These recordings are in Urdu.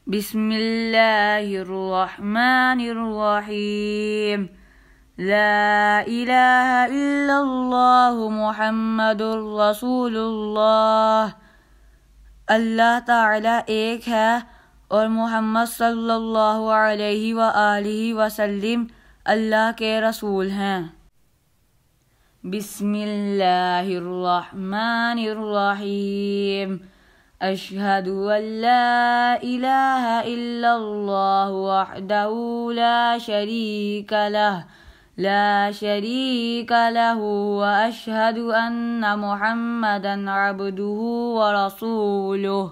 بسم اللہ الرحمن الرحیم لا الہ الا اللہ محمد رسول اللہ۔ اللہ تعالیٰ ایک ہے اور محمد صلی اللہ علیہ وآلہ وسلم اللہ کے رسول ہیں۔ بسم اللہ الرحمن الرحیم اشہد ان لا الہ الا اللہ وحدہ لا شریک لہ واشہد ان محمدا عبدہ ورسولہ۔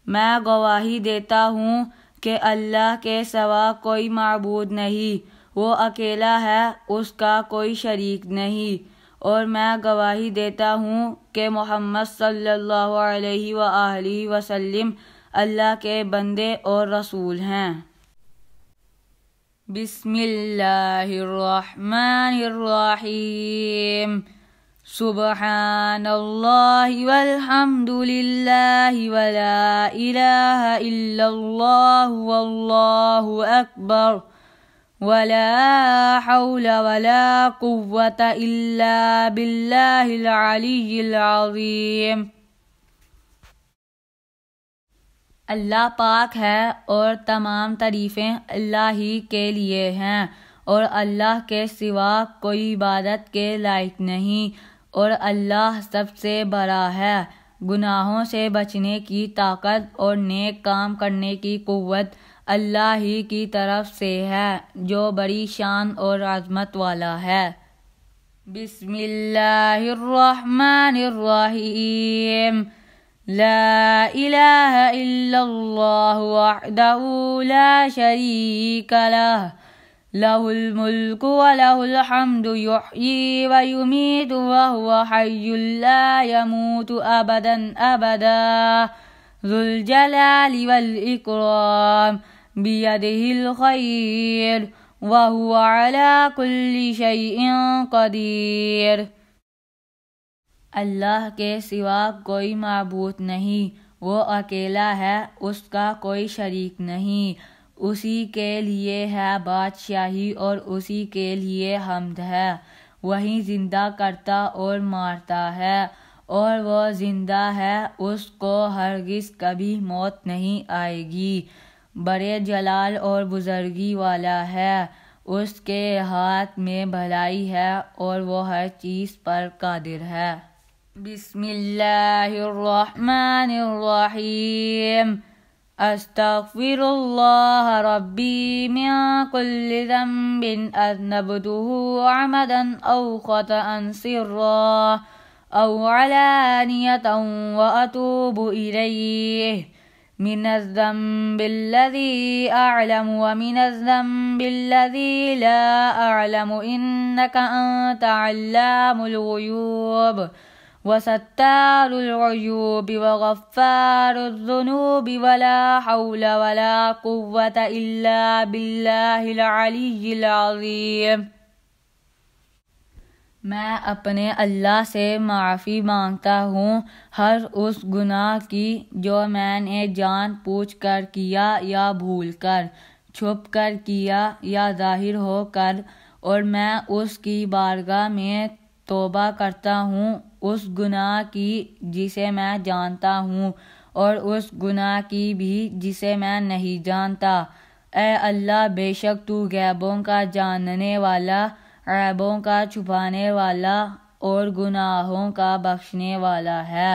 میں گواہی دیتا ہوں کہ اللہ کے سوا کوئی معبود نہیں، وہ اکیلا ہے، اس کا کوئی شریک نہیں، اور میں گواہی دیتا ہوں کہ محمد صلی اللہ علیہ وآلہ وسلم اللہ کے بندے اور رسول ہیں۔ بسم اللہ الرحمن الرحیم سبحان اللہ والحمد للہ ولا الہ الا اللہ واللہ اکبر ولا حول ولا قوة الا باللہ العلی العظیم۔ اللہ پاک ہے اور تمام تعریفیں اللہ ہی کے لیے ہیں، اور اللہ کے سوا کوئی عبادت کے لائق نہیں، اور اللہ سب سے بڑا ہے۔ گناہوں سے بچنے کی طاقت اور نیک کام کرنے کی قوت اللہ ہی کی طرف سے ہے، جو بڑی شان اور عظمت والا ہے۔ بسم اللہ الرحمن الرحیم لا الہ الا اللہ وحدہ لا شریک لہ لہ الملک ولہ الحمد یحیی ویمیت وہو حی لا یموت ابدا ابدا ذو الجلال والاکرام بیدہ الخیر وہو علی کل شیء قدیر۔ اللہ کے سوا کوئی معبود نہیں، وہ اکیلا ہے، اس کا کوئی شریک نہیں، اسی کے لیے ہے بادشاہی اور اسی کے لیے حمد ہے۔ وہی زندہ کرتا اور مارتا ہے، اور وہ زندہ ہے، اس کو ہرگز کبھی موت نہیں آئے گی۔ بڑے جلال اور بزرگی والا ہے، اس کے ہاتھ میں بھلائی ہے اور وہ ہر چیز پر قادر ہے۔ بسم اللہ الرحمن الرحیم استغفر اللہ ربی من کل ذنب اذنبته عمدا او خطأ سرا او علانیۃ واتوب الیہ من الذنب الذی اعلم ومن الذنب الذی لا اعلم انک انت علام الغیوب وستار العیوب وغفار الذنوب ولا حول ولا قوة الا باللہ العلی العظیم۔ میں اپنے اللہ سے معافی مانگتا ہوں ہر اس گناہ کی جو میں نے جان بوجھ کر کیا یا بھول کر، چھپ کر کیا یا ظاہر ہو کر، اور میں اس کی بارگاہ میں توبہ کرتا ہوں اس گناہ کی جسے میں جانتا ہوں اور اس گناہ کی بھی جسے میں نہیں جانتا۔ اے اللہ، بے شک تو غیبوں کا جاننے والا، عیبوں کا چھپانے والا اور گناہوں کا بخشنے والا ہے،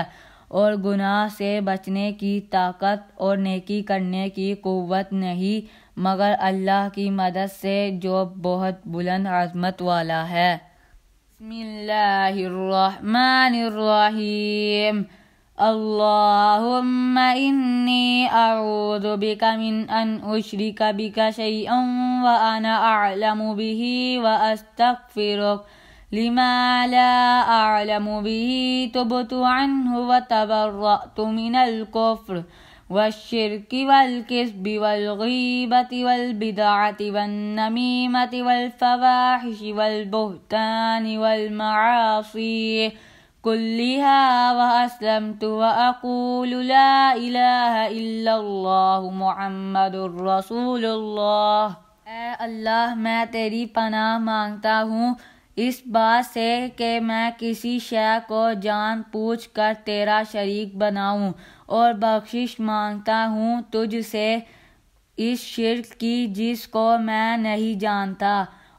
اور گناہ سے بچنے کی طاقت اور نیکی کرنے کی قوت نہیں مگر اللہ کی مدد سے جو بہت بلند عظمت والا ہے۔ بسم اللہ الرحمن الرحیم اللہم انی اعوذ بک من ان اشرک بک شیئا وانا اعلم به واستغفرک لما لا اعلم به تبت عنہ وتبرأت من الکفر والشرک والکذب والغیبۃ والبدعۃ والنمیمۃ والفواحش والبہتان والمعاصی كلها وأسلمت وأقول لا إله إلا الله محمد رسول اللہ۔ اے اللہ، میں تیری پناہ مانگتا ہوں اس بات سے کہ میں کسی شے کو جان بوجھ کر تیرا شریک بناؤں، اور بخشش مانگتا ہوں تجھ سے اس شرک کی جس کو میں نہیں جانتا،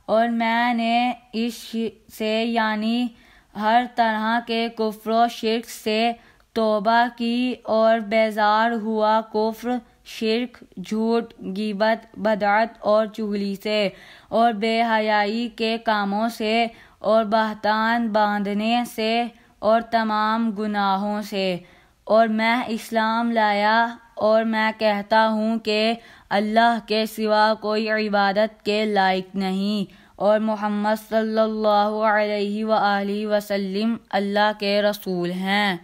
اور میں نے اس سے یعنی ہر طرح کے کفر و شرک سے توبہ کی، اور بیزار ہوا کفر، شرک، جھوٹ، غیبت، بدعت اور چغلی سے، اور بے حیائی کے کاموں سے، اور بہتان باندھنے سے، اور تمام گناہوں سے، اور میں اسلام لایا، اور میں کہتا ہوں کہ اللہ کے سوا کوئی عبادت کے لائق نہیں، اور محمد صلی اللہ علیہ وآلہ وسلم اللہ کے رسول ہیں۔